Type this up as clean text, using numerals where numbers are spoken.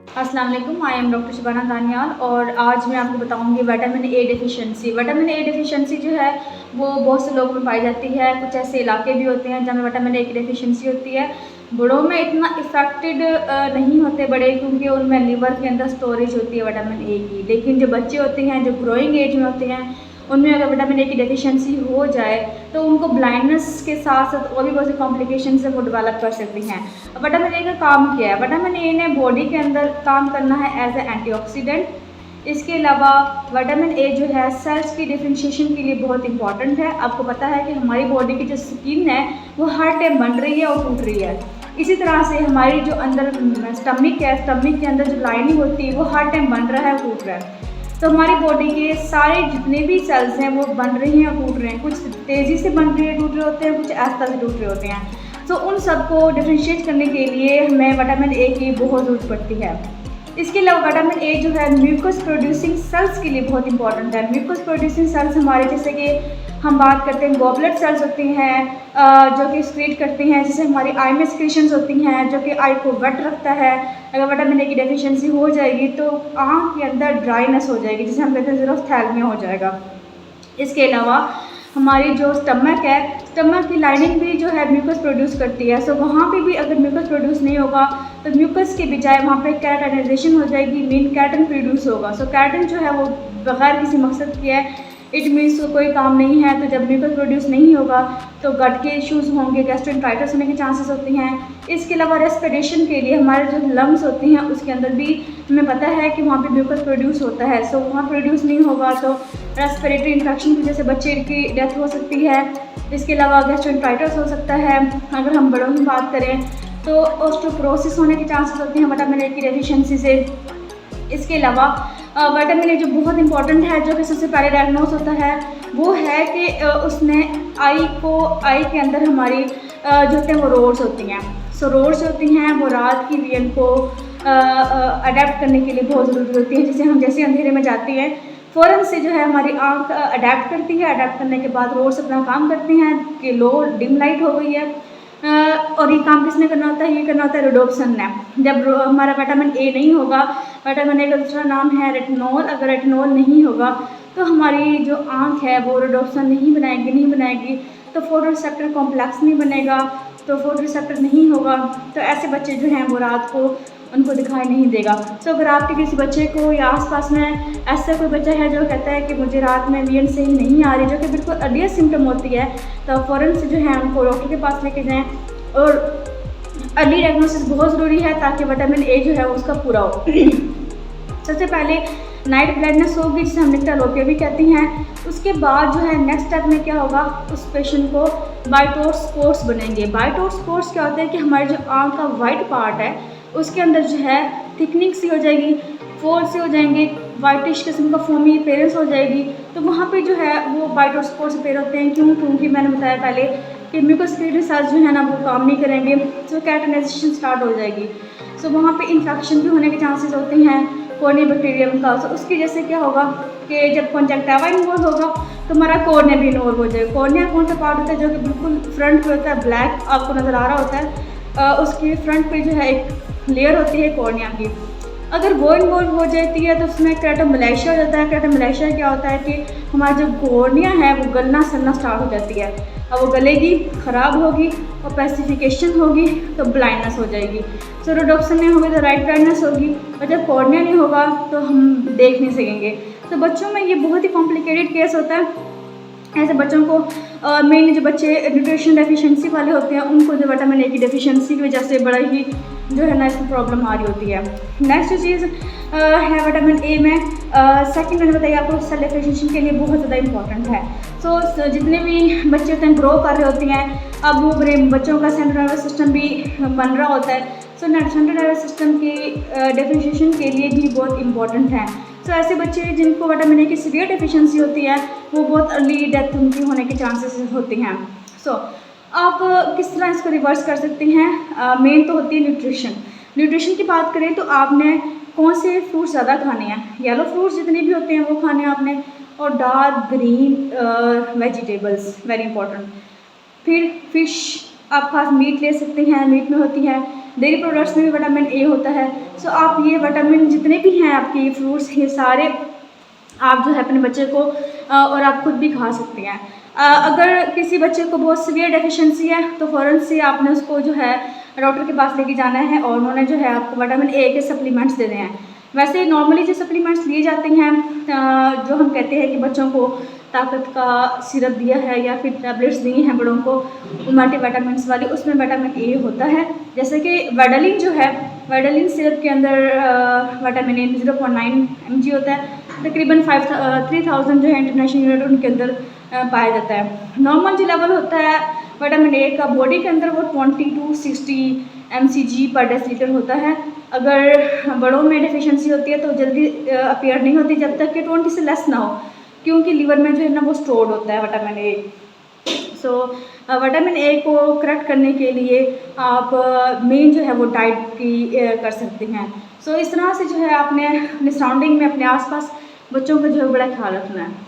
अस्सलाम वालेकुम, I am doctor Shabana Daniyal और आज मैं आपको बताऊंगी vitamin A deficiency. Vitamin A deficiency जो है वो बहुत से लोगों में पाई जाती है। कुछ ऐसे इलाके भी होते हैं जहाँ विटामिन ए की डेफिशिएंसी होती है। बड़ों में इतना इफेक्टेड नहीं होते बड़े, क्योंकि उनमें लिवर के अंदर स्टोरेज होती है विटामिन ए की। लेकिन जो बच्चे होते हैं, जो ग्रोइंग एज में होते हैं, उनमें अगर विटामिन ए की डेफिशिएंसी हो जाए तो उनको ब्लाइंडनेस के साथ साथ और भी बहुत सी कॉम्प्लिकेशन से वो डेवलप कर सकती हैं। विटामिन ए का काम क्या है? विटामिन ए ने बॉडी के अंदर काम करना है एज ए एंटीऑक्सीडेंट। इसके अलावा विटामिन ए जो है सेल्स की डिफरेंशिएशन के लिए बहुत इंपॉर्टेंट है। आपको पता है कि हमारी बॉडी की जो स्किन है वो हर टाइम बन रही है और टूट रही है। इसी तरह से हमारी जो अंदर स्टमक है, स्टमक के अंदर जो लाइनिंग होती है वो हर टाइम बन रहा है, टूट रहा है। तो हमारी बॉडी के सारे जितने भी सेल्स हैं वो बन रही हैं और टूट रहे हैं। कुछ तेज़ी से बन रहे हैं, टूट रहे होते हैं, कुछ आस्ता से टूट रहे होते हैं। तो उन सबको डिफ्रेंशिएट करने के लिए हमें विटामिन ए की बहुत ज़रूरत पड़ती है। इसके अलावा विटामिन ए जो है म्यूकस प्रोड्यूसिंग सेल्स के लिए बहुत इंपॉर्टेंट है। म्यूकस प्रोड्यूसिंग सेल्स हमारे, जैसे कि हम बात करते हैं गॉबलेट सेल्स होती हैं जो कि एक्सक्रीट करती हैं, जैसे हमारी आई में सिक्रीशंस होती हैं जो कि आई को वेट रखता है। अगर विटामिन ए की डेफिशिएंसी हो जाएगी तो आँख के अंदर ड्राइनेस हो जाएगी, जिसे हम कहते हैं ज़ेरोफ्थैल्मिया हो जाएगा। इसके अलावा हमारी जो स्टमक है, स्टमक की लाइनिंग भी जो है म्यूकस प्रोड्यूस करती है। सो वहाँ पे भी अगर म्यूकस प्रोड्यूस नहीं होगा तो म्यूकस के बजाय वहाँ पे कैराटिनाइजेशन हो जाएगी, मीन कैरटन प्रोड्यूस होगा। सो कैरटन जो है वो बगैर किसी मकसद के है, इट मीन्स कोई काम नहीं है। तो जब म्यूकस प्रोड्यूस नहीं होगा तो गट के इश्यूज़ होंगे, गैस्ट्रोएंटेराइटिस होने के चांसेस होती हैं। इसके अलावा रेस्पिरेशन के लिए हमारे जो लंग्स होती हैं उसके अंदर भी हमें पता है कि वहाँ पे म्यूकस प्रोड्यूस होता है। सो वहाँ प्रोड्यूस नहीं होगा तो रेस्पिरेटरी इन्फेक्शन की वजह से बच्चे की डेथ हो सकती है। इसके अलावा गैस्ट्रोएंटेराइटिस हो सकता है। अगर हम बड़ों की बात करें तो ऑस्टियोपोरोसिस होने के चांसेस होते हैं विटामिन ए की डेफिशिएंसी से। इसके अलावा विटामिन ए जो बहुत इंपॉर्टेंट है, जो कि सबसे पहले डायग्नोस होता है, वो है कि उसने आई के अंदर हमारी जो होते हैं वो रोड्स होती हैं। सो रोड्स होती हैं वो रात की विजन को अडेप्ट करने के लिए बहुत ज़रूरी होती है। जिसे हम जैसे अंधेरे में जाते हैं फ़ौरन से जो है हमारी आँख अडेप्ट करती है। अडेप्ट करने के बाद रोड्स अपना काम करते हैं कि लो डिम लाइट हो गई है। और ये काम किसने करना होता है? ये करना होता है रोडोप्सिन ने। जब हमारा विटामिन ए नहीं होगा, विटामिन ए का दूसरा नाम है रेटिनॉल, अगर रेटिनॉल नहीं होगा तो हमारी जो आँख है वो रोडोप्सिन नहीं बनाएगी तो फोटो रिसेप्टर कॉम्प्लेक्स नहीं बनेगा। तो फोटो रिसेप्टर नहीं होगा तो ऐसे बच्चे जो हैं वो रात को उनको दिखाई नहीं देगा। सो अगर आपके किसी बच्चे को या आसपास में ऐसा कोई बच्चा है जो कहता है कि मुझे रात में विजन सही नहीं आ रही, जो कि बिल्कुल अर्लीस्ट सिम्टम होती है, तो फ़ौरन से जो है उनको डॉक्टर के पास लेके जाएं। और अर्ली डायग्नोसिस बहुत ज़रूरी है ताकि विटामिन ए जो है उसका पूरा हो। सबसे पहले नाइट ब्लाइंडनेस होगी, जिसे हम निक्टोरोपिया भी कहती हैं। उसके बाद जो है नेक्स्ट स्टेप में क्या होगा, उस पेशेंट को वाइट और स्पॉट्स बनेंगे। वाइट और स्पॉट्स क्या होता है कि हमारे जो आँख का वाइट पार्ट है उसके अंदर जो है थिकनिंग सी हो जाएगी, फोल्ड से हो जाएंगे, वाइटिश किस्म का फोमी अपीयरेंस हो जाएगी। तो वहाँ पे जो है वो वाइट और स्पॉट्स अपीयर होते हैं। क्यों? क्योंकि मैंने बताया पहले कि म्यूकोस्क्लेरोटिक सेल्स जो है ना वो काम नहीं करेंगे, तो कैराटिनाइजेशन स्टार्ट हो जाएगी। सो वहाँ पे इन्फेक्शन भी होने के चांसेस होते हैं कॉर्निया बैक्टीरियम का। तो उसकी वजह से क्या होगा कि जब कंजक्टिवा इन्वॉल्व होगा तो हमारा कॉर्निया भी इन्वॉल्व हो जाएगा। कॉर्निया कौन सा पार्ट होता है? जो कि बिल्कुल फ्रंट पे होता है, ब्लैक आपको नज़र आ रहा होता है। उसकी फ्रंट पे जो है एक लेयर होती है कॉर्निया की। अगर वो इन्वॉल्व हो जाती है तो उसमें क्रेटोमलेशिया हो जाता है। क्रेटोमलेशिया क्या होता है कि हमारी जो कॉर्निया है वो गलना सड़ना स्टार्ट हो जाती है। अब वो गलेगी, ख़राब होगी और पैसिफिकेशन होगी तो ब्लाइंडनेस हो जाएगी। सो रोडोप्सिन नहीं होगी तो राइट ब्लाइंडनेस होगी, और जब कॉर्निया नहीं होगा तो हम देख नहीं सकेंगे। तो बच्चों में ये बहुत ही कॉम्प्लिकेटेड केस होता है। ऐसे बच्चों को मेनली जो बच्चे न्यूट्रिशन डेफिशिएंसी वाले होते हैं उनको जो विटामिन ए की डेफिशिएंसी की वजह से बड़ा ही जो है ना इसको प्रॉब्लम आ रही होती है। नेक्स्ट चीज़ है विटामिन ए में सेकंड मैंने बताया आपको सेल डिफरेंशिएशन के लिए बहुत ज़्यादा इंपॉर्टेंट है। सो जितने भी बच्चे होते हैं ग्रो कर रहे होते हैं, अब वो बड़े बच्चों का सेंट्रल नर्वस सिस्टम भी बन रहा होता है। सो सेंट्रल नर्वस सिस्टम की डिफरेंशिएशन के लिए भी बहुत इंपॉर्टेंट है। तो ऐसे बच्चे जिनको विटामिन ए की सीवियर डेफिशिएंसी होती है वो बहुत अर्ली डेथ उनकी होने के चांसेस होते हैं। सो आप किस तरह इसको रिवर्स कर सकते हैं? मेन तो होती है न्यूट्रिशन। न्यूट्रिशन की बात करें तो आपने कौन से फ्रूट्स ज़्यादा खाने हैं? येलो फ्रूट्स जितने भी होते हैं वो खाने हैं आपने, और dark green vegetables very important. फिर फिश आप खास मीट ले सकते हैं, मीट में होती है डेयरी प्रोडक्ट्स में भी विटामिन ए होता है। सो आप ये विटामिन जितने भी हैं आपके फ्रूट्स, ये सारे आप जो है अपने बच्चे को और आप खुद भी खा सकते हैं। अगर किसी बच्चे को बहुत सीवियर डेफिशिएंसी है तो फ़ौरन से आपने उसको जो है डॉक्टर के पास लेके जाना है और उन्होंने जो है आपको विटामिन ए के सप्लीमेंट्स देने हैं। वैसे नॉर्मली जो सप्लीमेंट्स लिए जाते हैं, जो हम कहते हैं कि बच्चों को ताकत का सिरप दिया है या फिर टैबलेट्स दी हैं बड़ों को मल्टीविटामिन्स वाली, उसमें विटामिन ए होता है। जैसे कि वेडालिन जो है, वेडालिन सिरप के अंदर विटामिन ए 0.9 mg होता है। तकरीबन 3000 जो है इंटरनेशनल यूनिट उनके अंदर पाया जाता है। नॉर्मल जो लेवल होता है विटामिन ए का बॉडी के अंदर वो 20 to 60 mcg पर डेसीलीटर होता है। अगर बड़ों में डेफिशिएंसी होती है तो जल्दी अपीयर नहीं होती जब तक कि 20 से लेस ना हो, क्योंकि लीवर में जो है ना वो स्टोर्ड होता है vitamin A. So vitamin A को करेक्ट करने के लिए आप मेन जो है वो डाइट की कर सकते हैं। सो इस तरह से जो है आपने अपने सराउंडिंग में, अपने आसपास बच्चों का जो है बड़ा ख्याल रखना है।